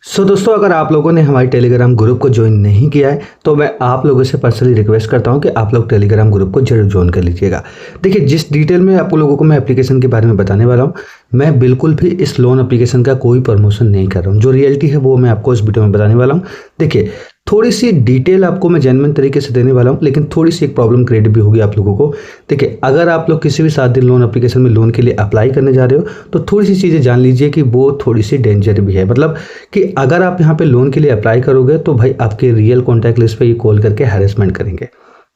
दोस्तों, अगर आप लोगों ने हमारे टेलीग्राम ग्रुप को ज्वाइन नहीं किया है तो मैं आप लोगों से पर्सनली रिक्वेस्ट करता हूं कि आप लोग टेलीग्राम ग्रुप को जरूर ज्वाइन कर लीजिएगा। देखिए, जिस डिटेल में आप लोगों को मैं एप्लीकेशन के बारे में बताने वाला हूं, मैं बिल्कुल भी इस लोन एप्लीकेशन का कोई प्रमोशन नहीं कर रहा हूं। जो रियलिटी है वो मैं आपको इस वीडियो में बताने वाला हूं। देखिए, थोड़ी सी डिटेल आपको मैं जेन्युइन तरीके से देने वाला हूं, लेकिन थोड़ी सी एक प्रॉब्लम क्रिएट भी होगी आप लोगों को। देखिए, अगर आप लोग किसी भी 7 दिन लोन एप्लीकेशन में लोन के लिए अप्लाई करने जा रहे हो तो थोड़ी सी चीज़ें जान लीजिए कि वो थोड़ी सी डेंजर भी है। मतलब कि अगर आप यहाँ पे लोन के लिए अप्लाई करोगे तो भाई आपके रियल कॉन्टैक्ट लिस्ट पे ये कॉल करके हैरेसमेंट करेंगे।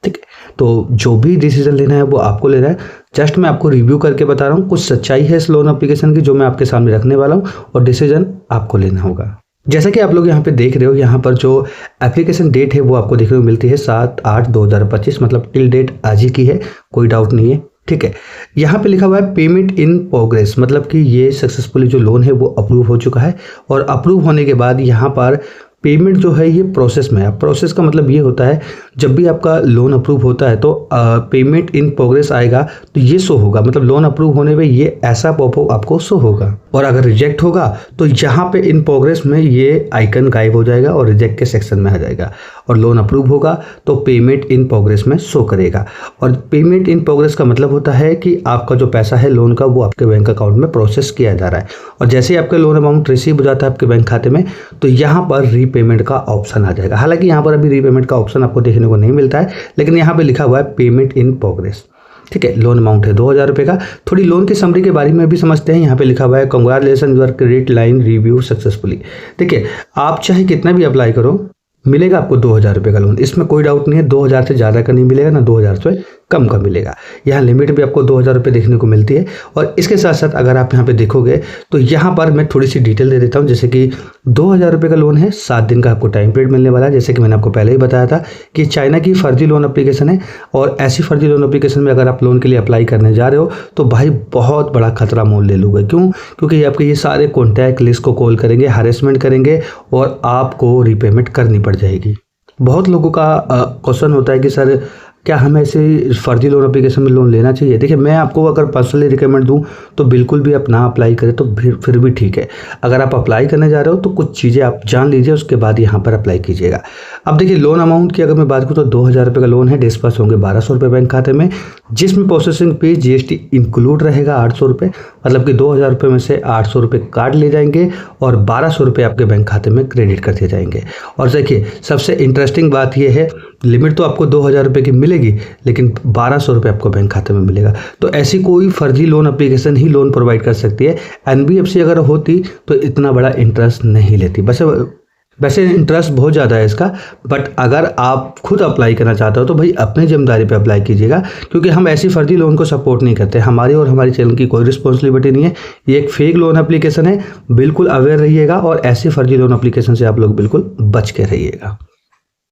ठीक है, तो जो भी डिसीजन लेना है वो आपको लेना है। जस्ट मैं आपको रिव्यू करके बता रहा हूँ, कुछ सच्चाई है इस लोन एप्लीकेशन की जो मैं आपके सामने रखने वाला हूँ, और डिसीजन आपको लेना होगा। जैसा कि आप लोग यहाँ पे देख रहे हो, यहाँ पर जो एप्लीकेशन डेट है वो आपको देखने को मिलती है 7/8/2025, मतलब टिल डेट आज ही की है, कोई डाउट नहीं है। ठीक है, यहाँ पे लिखा हुआ है पेमेंट इन प्रोग्रेस, मतलब कि ये सक्सेसफुली जो लोन है वो अप्रूव हो चुका है, और अप्रूव होने के बाद यहाँ पर पेमेंट जो है ये प्रोसेस में है। प्रोसेस का मतलब ये होता है, जब भी आपका लोन अप्रूव होता है तो पेमेंट इन प्रोग्रेस आएगा तो ये शो होगा, मतलब लोन अप्रूव होने पे ये ऐसा पॉपअप आपको शो होगा। और अगर रिजेक्ट होगा तो यहाँ पे इन प्रोग्रेस में ये आइकन गायब हो जाएगा और रिजेक्ट के सेक्शन में आ जाएगा। और लोन अप्रूव होगा तो पेमेंट इन प्रोग्रेस में शो करेगा। और पेमेंट इन प्रोग्रेस का मतलब होता है कि आपका जो पैसा है लोन का वो आपके बैंक अकाउंट में प्रोसेस किया जा रहा है, और जैसे ही आपका लोन अमाउंट रिसीव हो जाता है आपके बैंक खाते में तो यहाँ पर रीपेमेंट का ऑप्शन आ जाएगा। हालांकि यहाँ पर अभी रीपेमेंट का ऑप्शन आपको देखने को नहीं मिलता है, लेकिन यहाँ पे लिखा हुआ है पेमेंट इन प्रोग्रेस। ठीक है, लोन अमाउंट है 2000 रुपये का। थोड़ी लोन की समरी के बारे में भी समझते हैं। यहाँ पे लिखा हुआ है congratulation your credit line review successfully. देखिए, आप चाहे कितना भी अप्लाई करो, मिलेगा आपको 2000 रुपये का लोन, इसमें कोई डाउट नहीं है। 2000 से ज़्यादा का नहीं मिलेगा, ना 2000 से कम का मिलेगा। यहाँ लिमिट भी आपको 2000 रुपये देखने को मिलती है। और इसके साथ साथ अगर आप यहाँ पे देखोगे तो यहाँ पर मैं थोड़ी सी डिटेल दे देता हूँ। जैसे कि 2000 रुपये का लोन है, 7 दिन का आपको टाइम पीरियड मिलने वाला है। जैसे कि मैंने आपको पहले ही बताया था कि चाइना की फर्जी लोन एप्लीकेशन है, और ऐसी फर्जी लोन एप्लीकेशन में अगर आप लोन के लिए अप्लाई करने जा रहे हो तो भाई बहुत बड़ा खतरा मोल ले लोगे। क्यों? क्योंकि आपके ये सारे कॉन्टैक्ट लिस्ट को कॉल करेंगे, हैरेसमेंट करेंगे, और आपको रीपेमेंट करनी पड़ जाएगी। बहुत लोगों का क्वेश्चन होता है कि सर क्या हमें ऐसे फर्जी लोन एप्लीकेशन में लोन लेना चाहिए। देखिए, मैं आपको अगर पर्सनली रिकमेंड दूं तो बिल्कुल भी आप ना अप्लाई करें तो फिर भी ठीक है। अगर आप अप्लाई करने जा रहे हो तो कुछ चीज़ें आप जान लीजिए, उसके बाद यहाँ पर अप्लाई कीजिएगा। अब देखिए, लोन अमाउंट की अगर मैं बात करूँ तो 2000 रुपये का लोन है। डिस्पर्स होंगे 1200 रुपये बैंक खाते में, जिसमें प्रोसेसिंग फीस GST इंक्लूड रहेगा 800 रुपये। मतलब कि 2000 रुपये में से 800 रुपये काट ले जाएंगे और 1200 रुपये आपके बैंक खाते में क्रेडिट कर दिए जाएंगे। और देखिए, सबसे इंटरेस्टिंग बात यह है, लिमिट तो आपको 2000 रुपये की मिलेगी, लेकिन 1200 रुपये आपको बैंक खाते में मिलेगा। तो ऐसी कोई फर्जी लोन एप्लीकेशन ही लोन प्रोवाइड कर सकती है। NBFC अगर होती तो इतना बड़ा इंटरेस्ट नहीं लेती। वैसे इंटरेस्ट बहुत ज़्यादा है इसका, बट अगर आप खुद अप्लाई करना चाहते हो तो भाई अपनी जिम्मेदारी पे अप्लाई कीजिएगा, क्योंकि हम ऐसी फर्जी लोन को सपोर्ट नहीं करते। हमारी और हमारी चैनल की कोई रिस्पॉन्सिबिलिटी नहीं है। ये एक फेक लोन एप्लीकेशन है, बिल्कुल अवेयर रहिएगा, और ऐसी फर्जी लोन एप्लीकेशन से आप लोग बिल्कुल बच के रहिएगा।